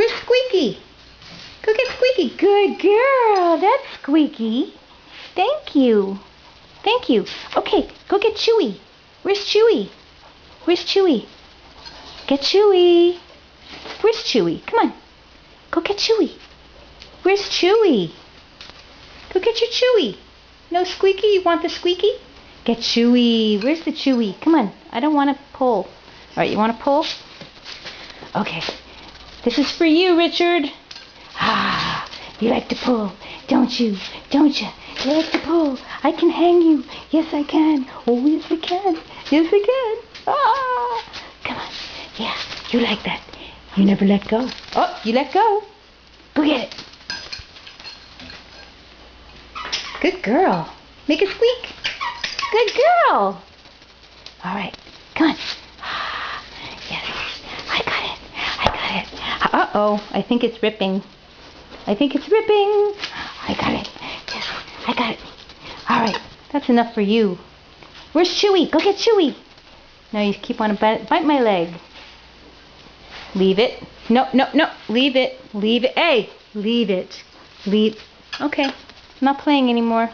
Where's Squeaky? Go get Squeaky. Good girl. That's Squeaky. Thank you. Thank you. Okay, go get Chewy. Where's Chewy? Where's Chewy? Get Chewy. Where's Chewy? Come on. Go get Chewy. Where's Chewy? Go get your Chewy. No Squeaky? You want the Squeaky? Get Chewy. Where's the Chewy? Come on. I don't want to pull. Alright, you want to pull? Okay. This is for you, Richard. Ah, you like to pull, don't you? Don't you? You like to pull. I can hang you. Yes, I can. Oh, yes, I can. Yes, I can. Ah! Come on. Yeah, you like that. You never let go. Oh, you let go. Go get it. Good girl. Make it squeak. Good girl. All right. Come on. Ah, yes. I got it. I got it. Uh-oh. I think it's ripping. I think it's ripping. I got it. Yes, I got it. All right. That's enough for you. Where's Chewy? Go get Chewy. No, you keep on bite my leg. Leave it. No, no, no. Leave it. Leave it. Hey, leave it. Leave. Okay. I'm not playing anymore.